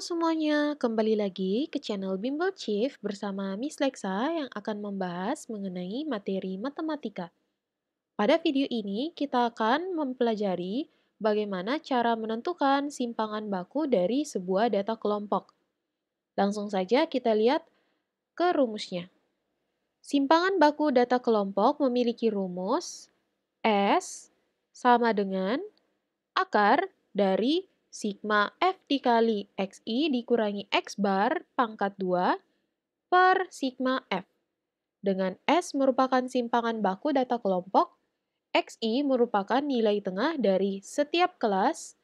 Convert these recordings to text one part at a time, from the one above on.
semuanya, kembali lagi ke channel Bimbel Chief bersama Miss Lexa yang akan membahas mengenai materi matematika. Pada video ini, kita akan mempelajari bagaimana cara menentukan simpangan baku dari sebuah data kelompok. Langsung saja kita lihat ke rumusnya. Simpangan baku data kelompok memiliki rumus S sama dengan akar dari sigma F dikali XI dikurangi X bar pangkat 2 per sigma F. Dengan S merupakan simpangan baku data kelompok, XI merupakan nilai tengah dari setiap kelas,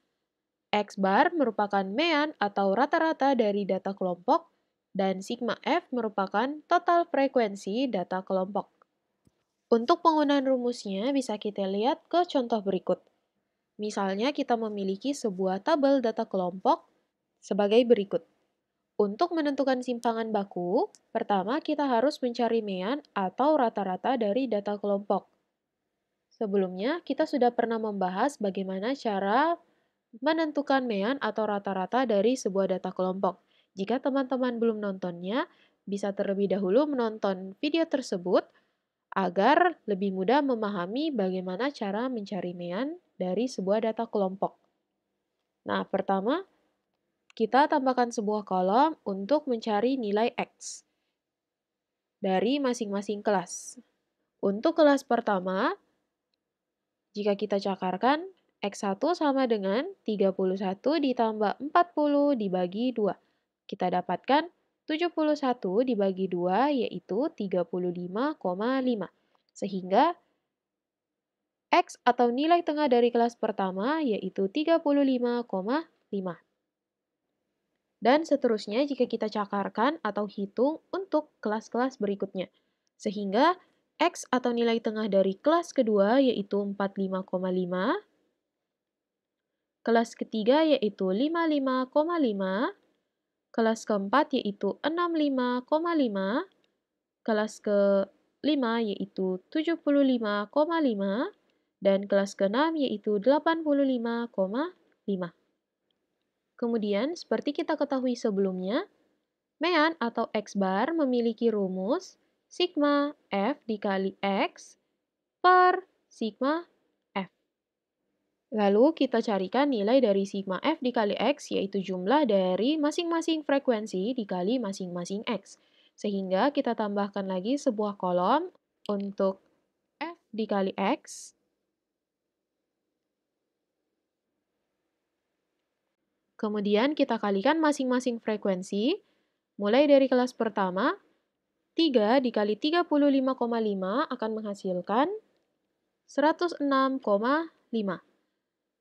X bar merupakan mean atau rata-rata dari data kelompok, dan sigma F merupakan total frekuensi data kelompok. Untuk penggunaan rumusnya bisa kita lihat ke contoh berikut. Misalnya kita memiliki sebuah tabel data kelompok sebagai berikut. Untuk menentukan simpangan baku, pertama kita harus mencari mean atau rata-rata dari data kelompok. Sebelumnya, kita sudah pernah membahas bagaimana cara menentukan mean atau rata-rata dari sebuah data kelompok. Jika teman-teman belum nontonnya, bisa terlebih dahulu menonton video tersebut agar lebih mudah memahami bagaimana cara mencari mean dari sebuah data kelompok. Nah, pertama, kita tambahkan sebuah kolom untuk mencari nilai X dari masing-masing kelas. Untuk kelas pertama, jika kita cakarkan, X1 sama dengan 31 ditambah 40 dibagi 2. Kita dapatkan 71 dibagi 2 yaitu 35,5. Sehingga X atau nilai tengah dari kelas pertama yaitu 35,5. Dan seterusnya jika kita cakarkan atau hitung untuk kelas-kelas berikutnya. Sehingga X atau nilai tengah dari kelas kedua yaitu 45,5, kelas ketiga yaitu 55,5, kelas keempat yaitu 65,5, kelas kelima yaitu 75,5, dan kelas keenam yaitu 85,5. Kemudian, seperti kita ketahui sebelumnya, mean atau X bar memiliki rumus sigma F dikali X per sigma F. Lalu kita carikan nilai dari sigma F dikali X yaitu jumlah dari masing-masing frekuensi dikali masing-masing X. Sehingga kita tambahkan lagi sebuah kolom untuk F dikali X. Kemudian kita kalikan masing-masing frekuensi, mulai dari kelas pertama, 3 dikali 35,5 akan menghasilkan 106,5.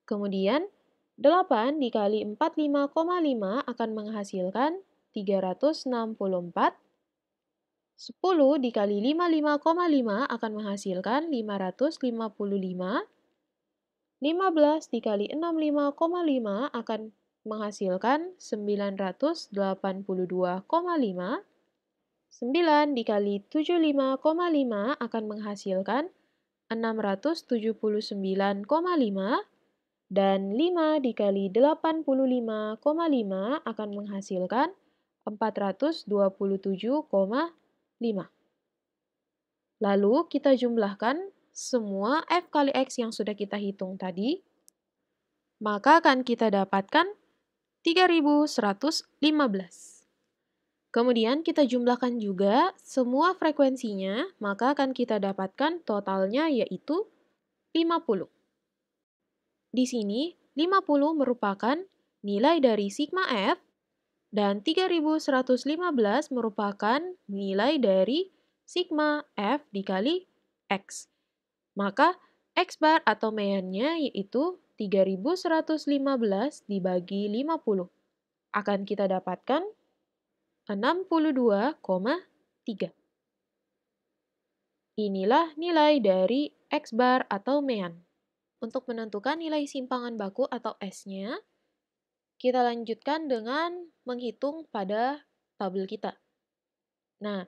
Kemudian, 8 dikali 45,5 akan menghasilkan 364. 10 dikali 55,5 akan menghasilkan 555. 15 dikali 65,5 akan menghasilkan 982,5. 9 dikali 75,5 akan menghasilkan 679,5. Dan 5 dikali 85,5 akan menghasilkan 427,5. Lalu kita jumlahkan semua F kali X yang sudah kita hitung tadi, maka akan kita dapatkan 3115. Kemudian kita jumlahkan juga semua frekuensinya, maka akan kita dapatkan totalnya yaitu 50. Di sini, 50 merupakan nilai dari sigma F dan 3115 merupakan nilai dari sigma F dikali X. Maka X bar atau meannya yaitu 3115 dibagi 50. Akan kita dapatkan 62,3. Inilah nilai dari X bar atau mean. Untuk menentukan nilai simpangan baku atau S-nya, kita lanjutkan dengan menghitung pada tabel kita. Nah,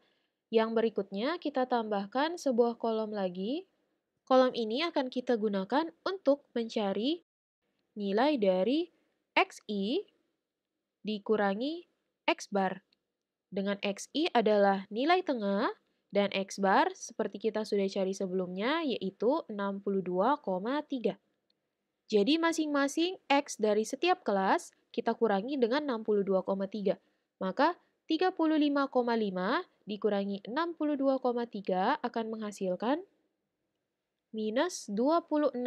yang berikutnya kita tambahkan sebuah kolom lagi. Kolom ini akan kita gunakan untuk mencari nilai dari XI dikurangi X bar. Dengan XI adalah nilai tengah, dan X bar seperti kita sudah cari sebelumnya yaitu 62,3. Jadi masing-masing X dari setiap kelas kita kurangi dengan 62,3. Maka 35,5 dikurangi 62,3 akan menghasilkan minus 26,8.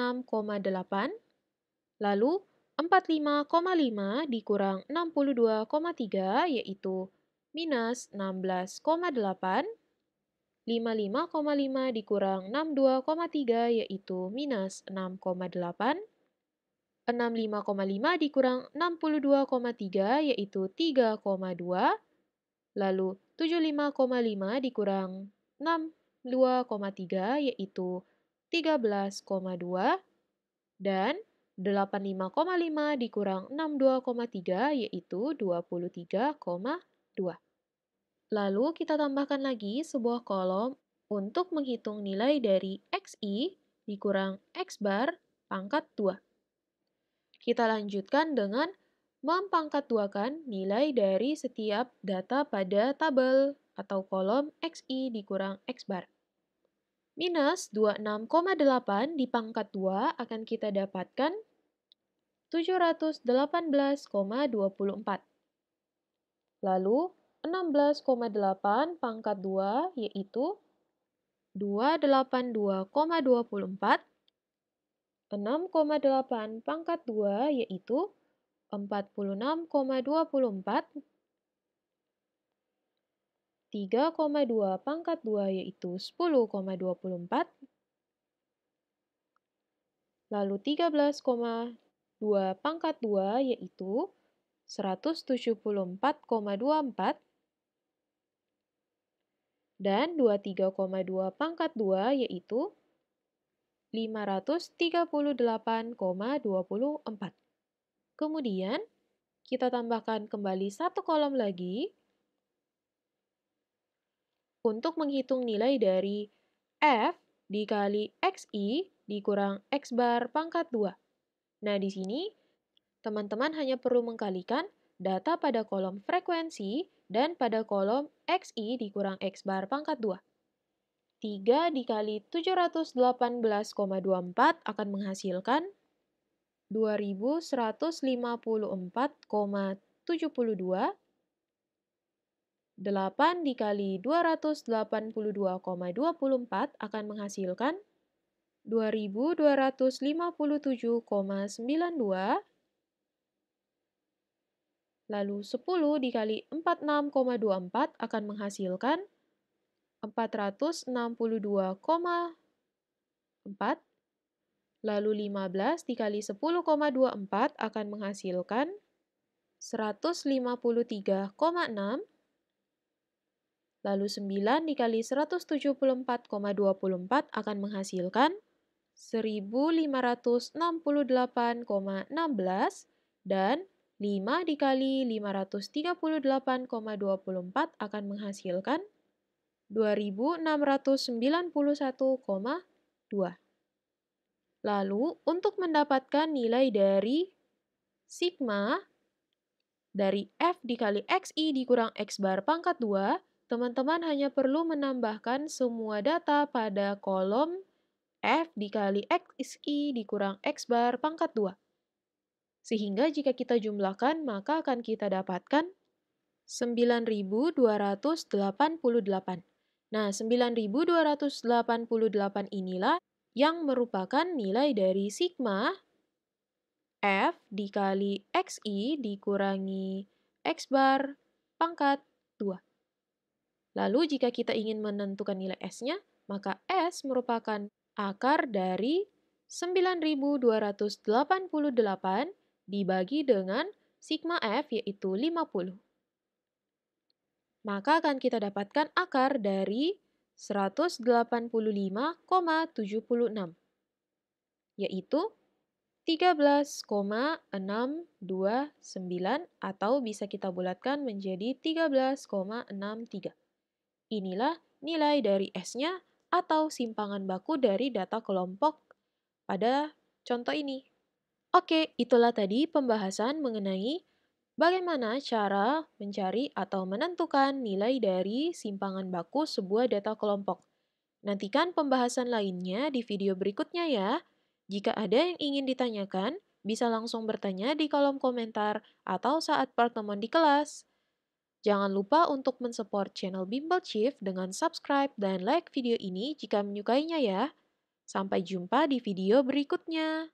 Lalu 45,5 dikurang 62,3 yaitu minus 16,8. 55,5 dikurang 62,3 yaitu minus 6,8. 65,5 dikurang 62,3 yaitu 3,2. Lalu 75,5 dikurang 62,3 yaitu 13,2. Dan 85,5 dikurang 62,3 yaitu 23,2. Lalu kita tambahkan lagi sebuah kolom untuk menghitung nilai dari XI dikurang X bar pangkat 2. Kita lanjutkan dengan mempangkat duakan nilai dari setiap data pada tabel atau kolom XI dikurang X bar. Minus 26,8 dipangkat 2 akan kita dapatkan 718,24. Lalu 16,8 pangkat 2 yaitu 282,24. 6,8 pangkat 2 yaitu 46,24. 3,2 pangkat 2 yaitu 10,24. Lalu 13,2 pangkat 2 yaitu 174,24. Dan 23,2 pangkat 2 yaitu 538,24. Kemudian, kita tambahkan kembali satu kolom lagi untuk menghitung nilai dari F dikali XI dikurang X bar pangkat 2. Nah, di sini teman-teman hanya perlu mengkalikan data pada kolom frekuensi dan pada kolom XI dikurang X bar pangkat 2. 3 dikali 718,24 akan menghasilkan 2154,72. 8 dikali 282,24 akan menghasilkan 2257,92. Lalu 10 dikali 46,24 akan menghasilkan 462,4. Lalu 15 dikali 10,24 akan menghasilkan 153,6. Lalu 9 dikali 174,24 akan menghasilkan 1568,16. Dan 5 dikali 538,24 akan menghasilkan 2691,2. Lalu, untuk mendapatkan nilai dari sigma dari F dikali XI dikurang X bar pangkat 2, teman-teman hanya perlu menambahkan semua data pada kolom F dikali XI dikurang X bar pangkat 2. Sehingga jika kita jumlahkan, maka akan kita dapatkan 9.288. Nah, 9.288 inilah yang merupakan nilai dari sigma F dikali XI dikurangi X bar pangkat 2. Lalu jika kita ingin menentukan nilai S-nya, maka S merupakan akar dari 9.288 dibagi dengan sigma F yaitu 50. Maka akan kita dapatkan akar dari 185,76, yaitu 13,629 atau bisa kita bulatkan menjadi 13,63. Inilah nilai dari S-nya atau simpangan baku dari data kelompok pada contoh ini. Oke, itulah tadi pembahasan mengenai Bagaimana cara mencari atau menentukan nilai dari simpangan baku sebuah data kelompok? Nantikan pembahasan lainnya di video berikutnya ya. Jika ada yang ingin ditanyakan, bisa langsung bertanya di kolom komentar atau saat pertemuan di kelas. Jangan lupa untuk mensupport channel Bimbel Chief dengan subscribe dan like video ini jika menyukainya ya. Sampai jumpa di video berikutnya.